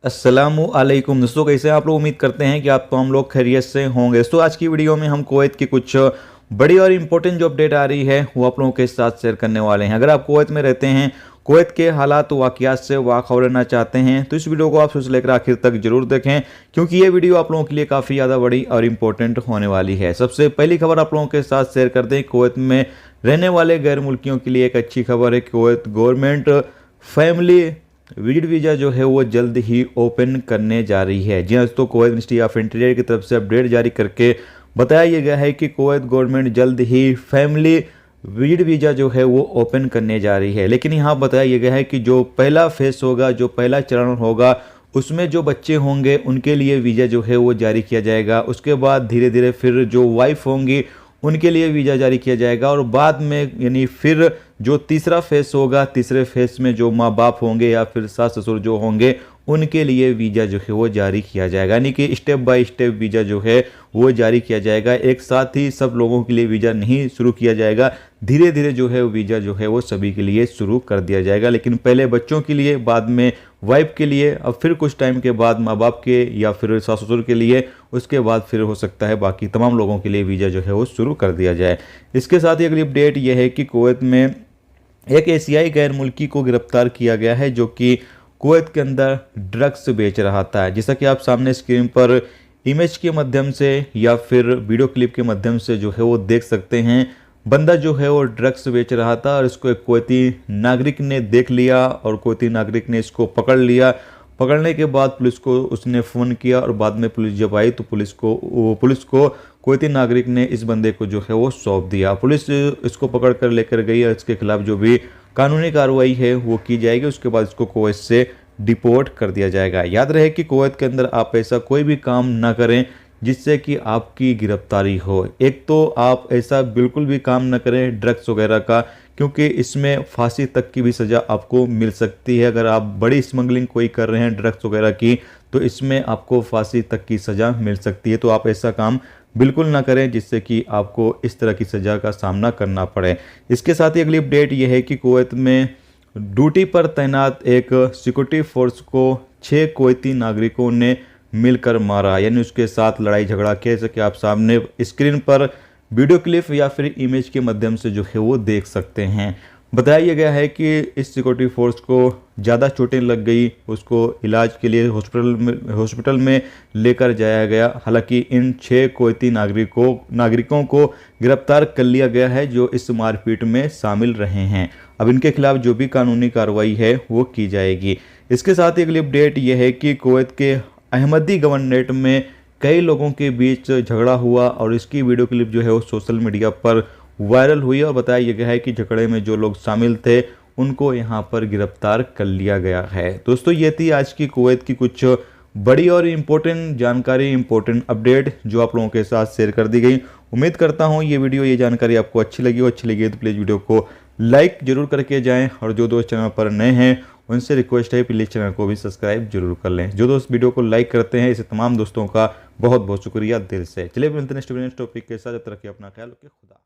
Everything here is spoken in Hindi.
अस्सलामुअलैकुम दोस्तों, कैसे आप लोग। उम्मीद करते हैं कि आप तो हम लोग खैरियत से होंगे। दोस्तों आज की वीडियो में हम कुवैत की कुछ बड़ी और इम्पोर्टेंट जो अपडेट आ रही है वो आप लोगों के साथ शेयर करने वाले हैं। अगर आप कुवैत में रहते हैं, कुवैत के हालात वाक़यात से वाखबर रहना चाहते हैं तो इस वीडियो को आप शुरू से लेकर आखिर तक जरूर देखें, क्योंकि ये वीडियो आप लोगों के लिए काफ़ी ज़्यादा बड़ी और इम्पोर्टेंट होने वाली है। सबसे पहली खबर आप लोगों के साथ शेयर करते हैं। कुवैत में रहने वाले गैर मुल्कियों के लिए एक अच्छी खबर है। Kuwait government family visit visa जो है वो जल्द ही ओपन करने जा रही है। जी हाँ दोस्तों, कुवैत मिनिस्ट्री ऑफ इंटीरियर की तरफ से अपडेट जारी करके बताया यह गया है कि कुवैत गवर्नमेंट जल्द ही फैमिली विजिट वीज़ा जो है वो ओपन करने जा रही है। लेकिन यहाँ बताया यह गया है कि जो पहला फेस होगा, जो पहला चरण होगा, उसमें जो बच्चे होंगे उनके लिए वीज़ा जो है वो जारी किया जाएगा। उसके बाद धीरे धीरे फिर जो वाइफ होंगी उनके लिए वीज़ा जारी किया जाएगा, और बाद में यानी फिर जो तीसरा फेस होगा, तीसरे फेस में जो माँ बाप होंगे या फिर सास ससुर जो होंगे उनके लिए वीज़ा जो है वो जारी किया जाएगा। यानी कि स्टेप बाय स्टेप वीज़ा जो है वो जारी किया जाएगा। एक साथ ही सब लोगों के लिए वीज़ा नहीं शुरू किया जाएगा, धीरे धीरे जो है वीज़ा जो है वो सभी के लिए शुरू कर दिया जाएगा। लेकिन पहले बच्चों के लिए, बाद में वाइफ के लिए, अब फिर कुछ टाइम के बाद माँ बाप के या फिर सास ससुर के लिए, उसके बाद फिर हो सकता है बाकी तमाम लोगों के लिए वीज़ा जो है वो शुरू कर दिया जाए। इसके साथ ही अगली अपडेट यह है कि कुवैत में एक एशियाई गैर मुल्की को गिरफ्तार किया गया है जो कि कुवैत के अंदर ड्रग्स बेच रहा था। जैसा कि आप सामने स्क्रीन पर इमेज के माध्यम से या फिर वीडियो क्लिप के माध्यम से जो है वो देख सकते हैं। बंदा जो है वो ड्रग्स बेच रहा था और इसको एक कुवैती नागरिक ने देख लिया और कुवैती नागरिक ने इसको पकड़ लिया। पकड़ने के बाद पुलिस को उसने फ़ोन किया और बाद में पुलिस जब आई तो पुलिस को कुवैती नागरिक ने इस बंदे को जो है वो सौंप दिया। पुलिस इसको पकड़ कर लेकर गई और इसके खिलाफ जो भी कानूनी कार्रवाई है वो की जाएगी। उसके बाद इसको कुवैत से डिपोर्ट कर दिया जाएगा। याद रहे कि कुवैत के अंदर आप ऐसा कोई भी काम ना करें जिससे कि आपकी गिरफ्तारी हो। एक तो आप ऐसा बिल्कुल भी काम ना करें ड्रग्स वगैरह का, क्योंकि इसमें फांसी तक की भी सज़ा आपको मिल सकती है। अगर आप बड़ी स्मगलिंग कोई कर रहे हैं ड्रग्स वगैरह की तो इसमें आपको फांसी तक की सज़ा मिल सकती है। तो आप ऐसा काम बिल्कुल ना करें जिससे कि आपको इस तरह की सज़ा का सामना करना पड़े। इसके साथ ही अगली अपडेट यह है कि कुवैत में ड्यूटी पर तैनात एक सिक्योरिटी फोर्स को 6 कुवैती नागरिकों ने मिलकर मारा, यानी उसके साथ लड़ाई झगड़ा किया। जैसे कि आप सामने स्क्रीन पर वीडियो क्लिप या फिर इमेज के माध्यम से जो है वो देख सकते हैं। बताया गया है कि इस सिक्योरिटी फोर्स को ज़्यादा चोटें लग गई, उसको इलाज के लिए हॉस्पिटल में लेकर जाया गया। हालांकि इन 6 कुवैती नागरिकों को गिरफ्तार कर लिया गया है जो इस मारपीट में शामिल रहे हैं। अब इनके खिलाफ जो भी कानूनी कार्रवाई है वो की जाएगी। इसके साथ ही अगली अपडेट यह है कि कुवैत के अहमदी गवर्नरेट में कई लोगों के बीच झगड़ा हुआ और इसकी वीडियो क्लिप जो है वो सोशल मीडिया पर वायरल हुई और बताया गया है कि झगड़े में जो लोग शामिल थे उनको यहाँ पर गिरफ्तार कर लिया गया है। दोस्तों ये थी आज की कुवैत की कुछ बड़ी और इम्पोर्टेंट जानकारी, इम्पोर्टेंट अपडेट जो आप लोगों के साथ शेयर कर दी गई। उम्मीद करता हूँ ये जानकारी आपको अच्छी लगी तो प्लीज़ वीडियो को लाइक जरूर करके जाएं, और जो दोस्त चैनल पर नए हैं उनसे रिक्वेस्ट है प्लीज़ चैनल को भी सब्सक्राइब जरूर कर लें। जो दोस्त वीडियो को लाइक करते हैं इसे तमाम दोस्तों का बहुत बहुत शुक्रिया दिल से। चलिए मिलते हैं नेक्स्ट टॉपिक के साथ। जब तक अपना ख्याल रखिए। खुदा।